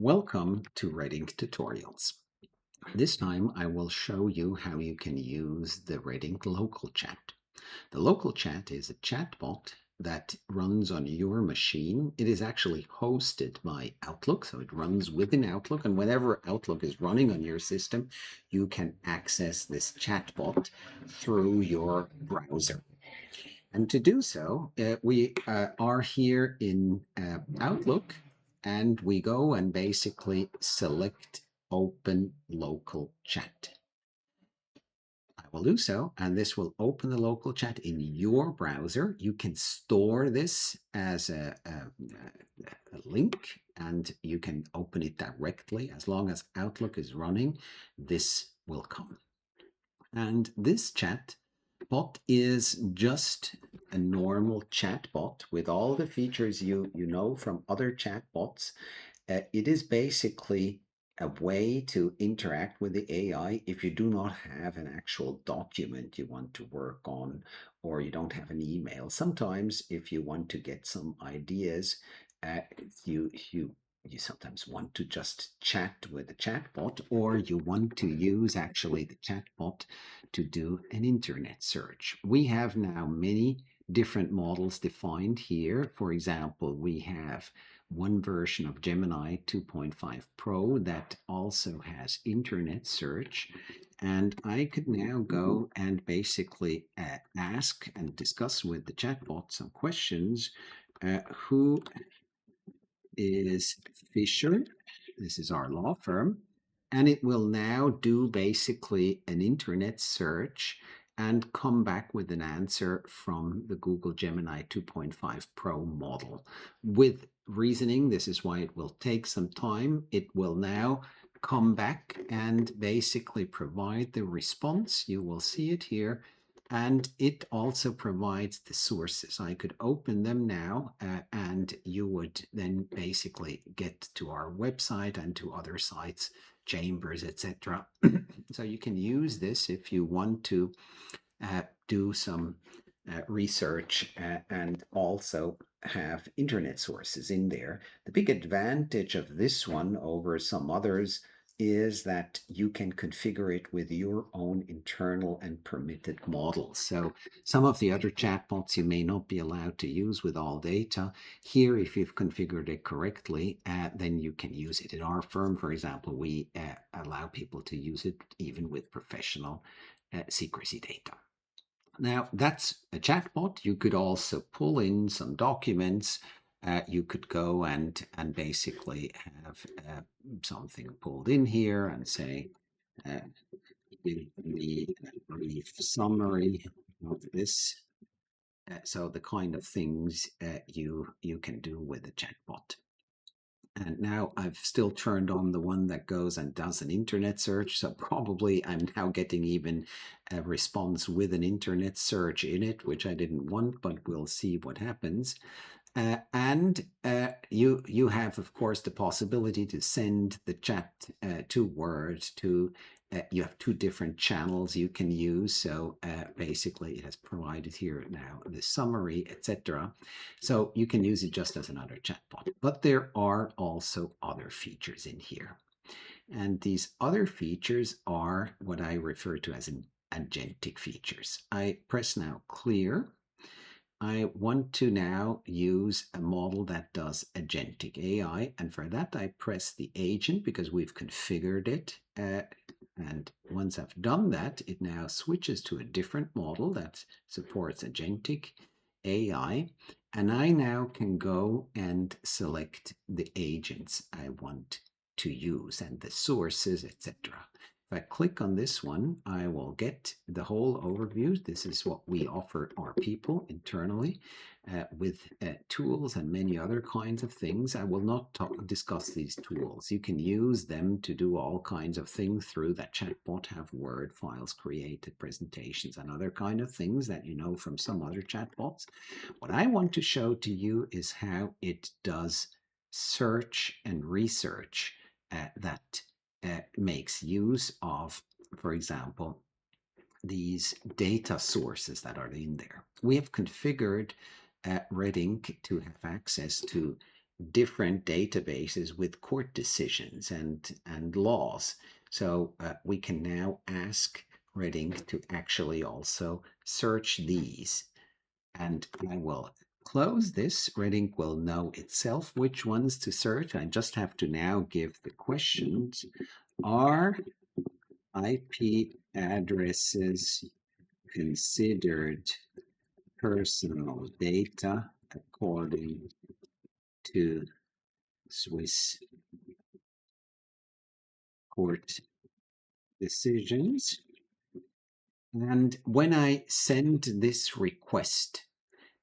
Welcome to Redink Tutorials. This time I will show you how you can use the Redink Local Chat. The Local Chat is a chatbot that runs on your machine. It is actually hosted by Outlook, so it runs within Outlook, and whenever Outlook is running on your system, you can access this chatbot through your browser. And to do so, we are here in Outlook, and we go and basically select Open Local Chat. I will do so, and this will open the local chat in your browser. You can store this as a link, and you can open it directly. As long as Outlook is running, this will come. And this chat bot is just a normal chatbot with all the features you know from other chatbots. It is basically a way to interact with the AI if you do not have an actual document you want to work on, or you don't have an email. Sometimes if you want to get some ideas, uh, you sometimes want to just chat with a chatbot, or you want to use actually the chatbot to do an internet search. We have now many different models defined here. For example, we have one version of Gemini 2.5 Pro that also has internet search. And I could now go and basically ask and discuss with the chatbot some questions. Who is Fisher? This is our law firm. And it will now do basically an internet search and come back with an answer from the Google Gemini 2.5 Pro model. With reasoning, this is why it will take some time. It will now come back and basically provide the response. You will see it here. And it also provides the sources. I could open them now, and you would then basically get to our website and to other sites, Chambers, etc. So you can use this if you want to do some research and also have internet sources in there. The big advantage of this one over some others is that you can configure it with your own internal and permitted models. So some of the other chatbots you may not be allowed to use with all data. Here, if you've configured it correctly, then you can use it. In our firm, for example, we allow people to use it even with professional secrecy data. Now, that's a chatbot. You could also pull in some documents. You could go and basically have something pulled in here and say, give me a brief summary of this. So the kind of things you can do with a chatbot. And now I've still turned on the one that goes and does an internet search. So probably I'm now getting even a response with an internet search in it, which I didn't want, but we'll see what happens. And you have, of course, the possibility to send the chat to Word to you have two different channels you can use. So basically it has provided here now the summary, etc. So you can use it just as another chatbot. But there are also other features in here. And these other features are what I refer to as an agentic features. I press now clear. I want to now use a model that does agentic AI, and for that I press the agent because we've configured it. And once I've done that, it now switches to a different model that supports agentic AI, and I now can go and select the agents I want to use and the sources, etc. If I click on this one, I will get the whole overview. This is what we offer our people internally with tools and many other kinds of things. I will not discuss these tools. You can use them to do all kinds of things through that chatbot, have Word files created, presentations, and other kind of things that you know from some other chatbots. What I want to show to you is how it does search and research that makes use of, for example, these data sources that are in there. We have configured Redink to have access to different databases with court decisions and laws. So we can now ask Redink to actually also search these. And I will close this. Redink will know itself which ones to search. I just have to now give the questions. Are IP addresses considered personal data according to Swiss court decisions? And when I send this request,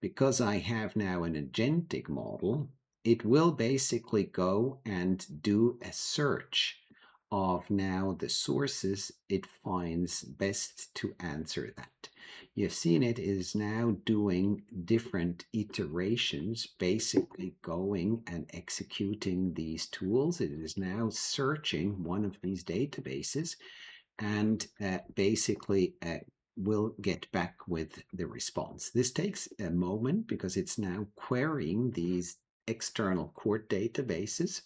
because I have now an agentic model, it will basically go and do a search of now the sources it finds best to answer that. You've seen it is now doing different iterations, basically going and executing these tools. It is now searching one of these databases and basically will get back with the response. This takes a moment because it's now querying these external court databases.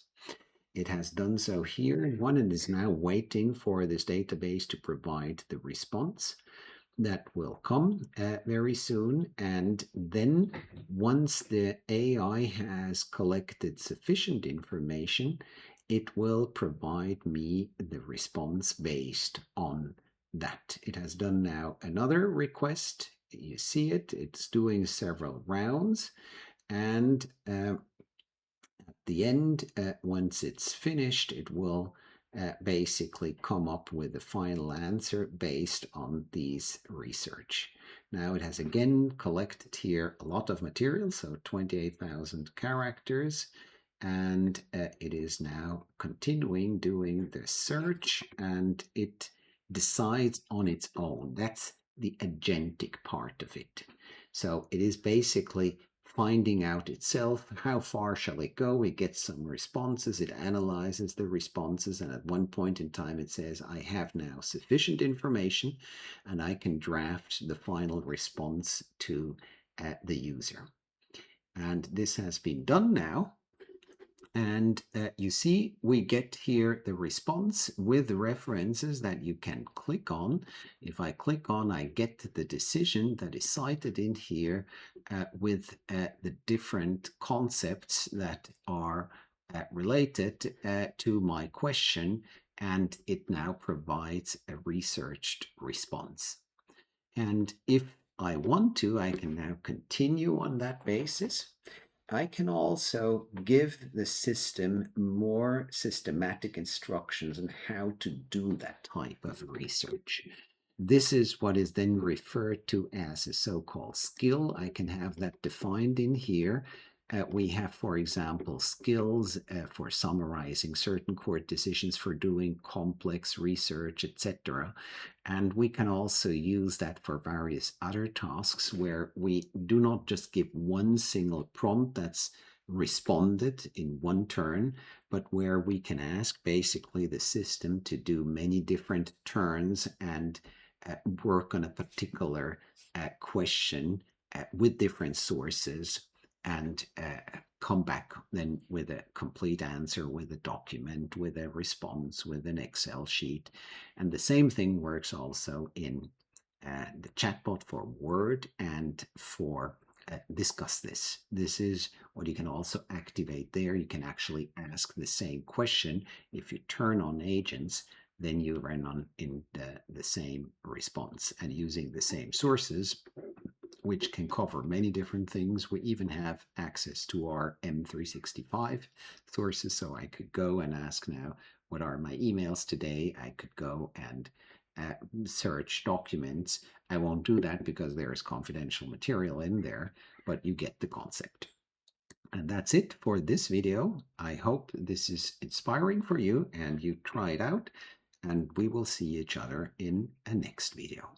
It has done so here in one and is now waiting for this database to provide the response. That will come very soon. And then once the AI has collected sufficient information, it will provide me the response based on that. It has done now another request. You see it, it's doing several rounds. And at the end, once it's finished, it will basically come up with the final answer based on these research. Now it has again collected here a lot of material, so 28,000 characters, and it is now continuing doing the search, and it decides on its own. That's the agentic part of it. So it is basically finding out itself, how far shall it go? It gets some responses, it analyzes the responses, and at one point in time it says, I have now sufficient information and I can draft the final response to the user. And this has been done now. And you see, we get here the response with the references that you can click on. If I click on, I get the decision that is cited in here with the different concepts that are related to my question, and it now provides a researched response. And if I want to, I can now continue on that basis. I can also give the system more systematic instructions on how to do that type of research. This is what is then referred to as a so-called skill. I can have that defined in here. We have, for example, skills for summarizing certain court decisions, for doing complex research, etc. And we can also use that for various other tasks where we do not just give one single prompt that's responded in one turn, but where we can ask basically the system to do many different turns and work on a particular question with different sources and come back then with a complete answer, with a document, with a response, with an Excel sheet. And the same thing works also in the chatbot for Word and for Discuss This. This is what you can also activate there. You can actually ask the same question. If you turn on agents, then you run on in the same response and using the same sources, which can cover many different things. We even have access to our M365 sources, so I could go and ask now, what are my emails today? I could go and search documents. I won't do that because there is confidential material in there, but you get the concept. And that's it for this video. I hope this is inspiring for you and you try it out, and we will see each other in a next video.